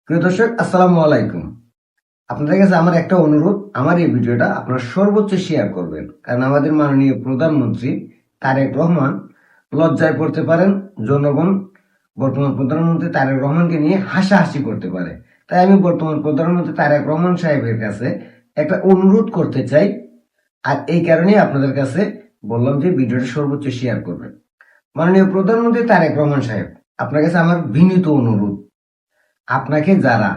প্রিয় দর্শক, আসসালামু আলাইকুম। আপনাদের কাছে আমার একটা অনুরোধ, আমার এই ভিডিওটা আপনারা সর্বোচ্চ শেয়ার করবেন, কারণ আমাদের মাননীয় প্রধানমন্ত্রী তারেক রহমান লজ্জায় পড়তে পারেন। জনগণ বর্তমান প্রধানমন্ত্রী তারেক রহমানকে নিয়ে হাসাহাসি করতে পারে। তাই আমি বর্তমান প্রধানমন্ত্রী তারেক রহমান সাহেবের কাছে একটা অনুরোধ করতে চাই, আর এই কারণেই আপনাদের কাছে বললাম যে ভিডিওটা সর্বোচ্চ শেয়ার করবেন। মাননীয় প্রধানমন্ত্রী তারেক রহমান সাহেব, আপনার কাছে আমার বিনীত অনুরোধ, আপনাকে যারা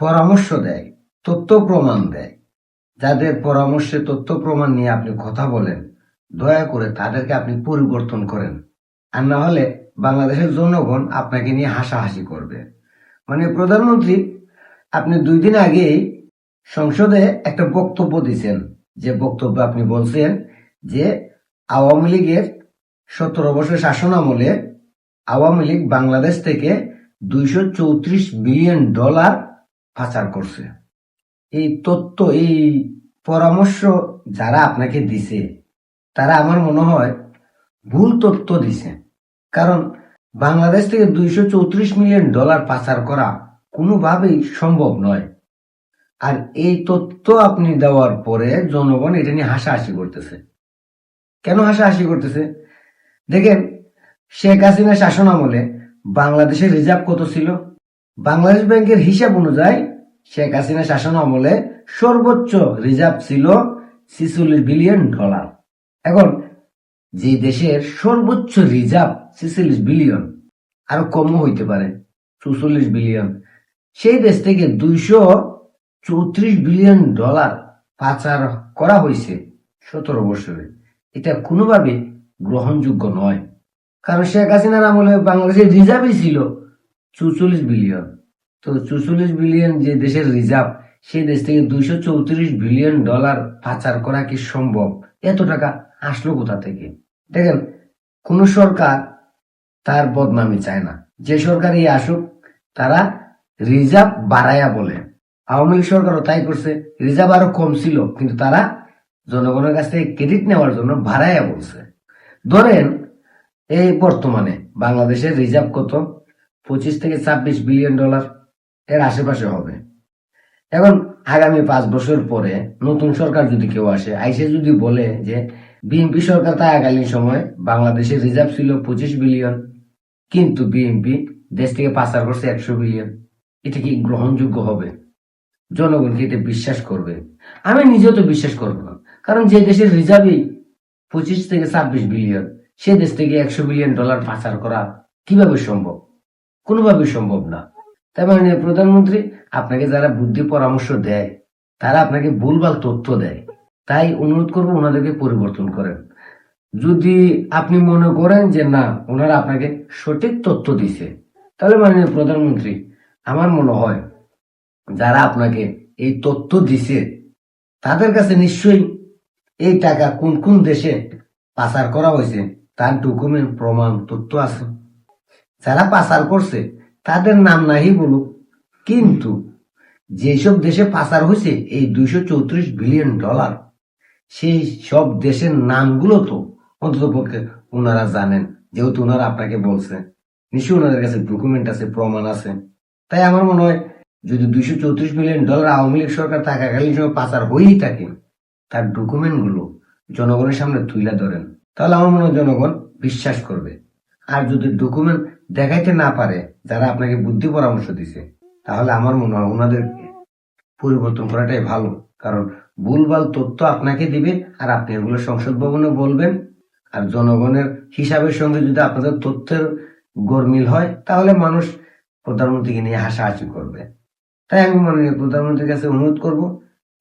পরামর্শ দেয়, তথ্য প্রমাণ দেয়, যাদের পরামর্শে তথ্য প্রমাণ নিয়ে আপনি কথা বলেন, দয়া করে তাদেরকে আপনি পরিবর্তন করেন। আর না হলে বাংলাদেশের জনগণ আপনাকে নিয়ে হাসাহাসি করবে। মানে প্রধানমন্ত্রী, আপনি 2 দিন আগেই সংসদে একটা বক্তব্য দিয়েছেন, যে বক্তব্য আপনি বলছেন যে আওয়ামী লীগের 17 বছর শাসন আমলে আওয়ামী লীগ বাংলাদেশ থেকে $234 বিলিয়ন পাচার করছে। এই তথ্য, এই পরামর্শ যারা আপনাকে দিছে, তারা আমার মনে হয় ভুল তথ্য দিছে। কারণ বাংলাদেশ থেকে $234 মিলিয়ন পাচার করা কোনোভাবেই সম্ভব নয়। আর এই তথ্য আপনি দেওয়ার পরে জনগণ এটা নিয়ে হাসাহাসি করতেছে। কেন হাসাহাসি করতেছে? দেখেন, শেখ হাসিনা শাসন আমলে বাংলাদেশের রিজার্ভ কত ছিল? বাংলাদেশ ব্যাংকের হিসাব অনুযায়ী শেখ হাসিনা শাসন আমলে সর্বোচ্চ রিজার্ভ ছিল $46 বিলিয়ন। এখন যে দেশের সর্বোচ্চ রিজার্ভ 46 বিলিয়ন, আরো কমও হইতে পারে 44 বিলিয়ন, সেই দেশ থেকে $234 বিলিয়ন পাচার করা হয়েছে 17 বছরে। এটা কোনোভাবে গ্রহণযোগ্য নয়। কারণ শেখ হাসিনার আমলে বাংলাদেশের রিজার্ভই ছিল 44 বিলিয়ন। তো 44 বিলিয়ন যে দেশের রিজার্ভ, সেই দেশ থেকে $234 বিলিয়ন পাচার করা কি সম্ভব? এত টাকা আসলো কোথা থেকে? দেখেন, কোন সরকার তার বদনামি চায় না। যে সরকারই আসুক, তারা রিজার্ভ বাড়ায়া বলে। আওয়ামী লীগ সরকারও তাই করছে। রিজার্ভ আরো কম ছিল, কিন্তু তারা জনগণের কাছ থেকে ক্রেডিট নেওয়ার জন্য বাড়ায়া বলছে। ধরেন, এই বর্তমানে বাংলাদেশের রিজার্ভ কত? 25 থেকে 26 বিলিয়ন ডলার, এর আশেপাশে হবে। এখন আগামী 5 বছর পরে নতুন সরকার যদি কেউ আসে, আইসে যদি বলে যে বিএনপি সরকার থাকাকালীন সময় বাংলাদেশের রিজার্ভ ছিল 25 বিলিয়ন, কিন্তু বিএনপি দেশ থেকে পাচার করছে 100 বিলিয়ন, এটা কি গ্রহণযোগ্য হবে? জনগণ কি এটা বিশ্বাস করবে? আমি নিজেও তো বিশ্বাস করবো না। কারণ যে দেশের রিজার্ভই 25 থেকে 26 বিলিয়ন, সে দেশ থেকে $100 বিলিয়ন পাচার করা কিভাবে সম্ভব? কোনোভাবে সম্ভব না। তাই মানে প্রধানমন্ত্রী, আপনাকে যারা বুদ্ধি পরামর্শ দেয়, তারা আপনাকে ভুলভাল তথ্য দেয়। তাই অনুরোধ করবো, ওনাদেরকে পরিবর্তন করেন। যদি আপনি মনে করেন যে না, ওনারা আপনাকে সঠিক তথ্য দিছে, তাহলে মাননীয় প্রধানমন্ত্রী, আমার মনে হয় যারা আপনাকে এই তথ্য দিছে, তাদের কাছে নিশ্চয়ই এই টাকা কোন কোন দেশে পাচার করা হয়েছে তার ডকুমেন্ট, প্রমাণ, তথ্য আছে। যারা পাচার করছে তাদের নাম নাই বলুক, কিন্তু যেসব দেশে পাচার হয়েছে এই $234 বিলিয়ন, সেই সব দেশের নামগুলো তো অন্তত পক্ষে ওনারা জানেন, যেহেতু ওনারা আপনাকে বলছে। নিশ্চয়ই ওনাদের কাছে ডকুমেন্ট আছে, প্রমাণ আছে। তাই আমার মনে হয়, যদি $234 বিলিয়ন আওয়ামী লীগ সরকার থাকাকালীন সময় পাচার হয়েই থাকে, তার ডকুমেন্ট গুলো জনগণের সামনে তুলে ধরেন, তাহলে আমার মনে হয় জনগণ বিশ্বাস করবে। আর যদি ডকুমেন্ট দেখাইতে না পারে যারা আপনাকে বুদ্ধি পরামর্শ দিছে, তাহলে আমার মনে হয় ওনাদের পরিবর্তন করাটাই ভালো। কারণ ভুলভাল তথ্য আপনাকে দিবে, আর আপনি এগুলো সংসদ ভবনে বলবেন। আর জনগণের হিসাবের সঙ্গে যদি আপনাদের তথ্যের গরমিল হয়, তাহলে মানুষ প্রধানমন্ত্রীকে নিয়ে হাসাহাসি করবে। তাই আমি মাননীয় প্রধানমন্ত্রীর কাছে অনুরোধ করব,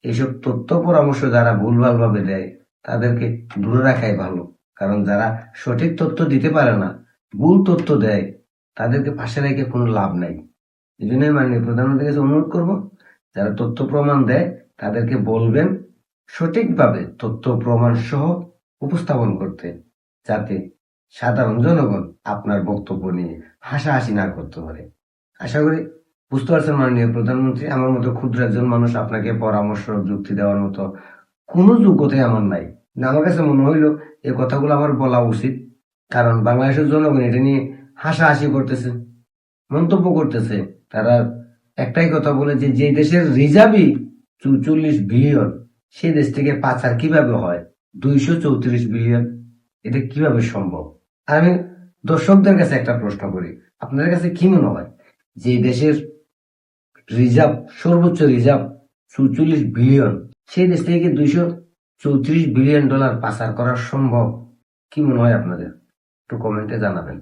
এইসব তথ্য পরামর্শ যারা ভুলভাল ভাবে দেয়, তাদেরকে দূরে রাখাই ভালো। কারণ যারা সঠিক তথ্য দিতে পারে না, ভুল তথ্য দেয়, তাদেরকে পাশে রেখে কোনো লাভ নাই। এই জন্যই মাননীয় প্রধানমন্ত্রীর কাছে অনুরোধ করব, যারা তথ্য প্রমাণ দেয় তাদেরকে বলবেন সঠিকভাবে তথ্য প্রমাণ সহ উপস্থাপন করতে, যাতে সাধারণ জনগণ আপনার বক্তব্য নিয়ে হাসাহাসি না করতে পারে। আশা করি বুঝতে পারছেন মাননীয় প্রধানমন্ত্রী। আমার মতো ক্ষুদ্র একজন মানুষ আপনাকে পরামর্শ, যুক্তি দেওয়ার মতো কোনো যোগ্যতাই আমার নাই। আমার কাছে মনে হইলো এই কথাগুলো আমার বলা উচিত, কারণ বাংলাদেশের জনগণ এটা নিয়ে হাসাহাসি করতেছে, মন্তব্য করতেছে। তারা একটাই কথা বলে যে দেশের রিজার্ভই 44 বিলিয়ন, সেই দেশ থেকে পাচার কিভাবে হয় 234 বিলিয়ন? এটা কিভাবে সম্ভব? আর আমি দর্শকদের কাছে একটা প্রশ্ন করি, আপনাদের কাছে কি মনে হয় যে দেশের রিজার্ভ, সর্বোচ্চ রিজার্ভ 44 বিলিয়ন, সেই দেশ থেকে 234 বিলিয়ন ডলার পাচার করা সম্ভব? কি মনে হয় আপনাদের? একটু কমেন্টে জানাবেন।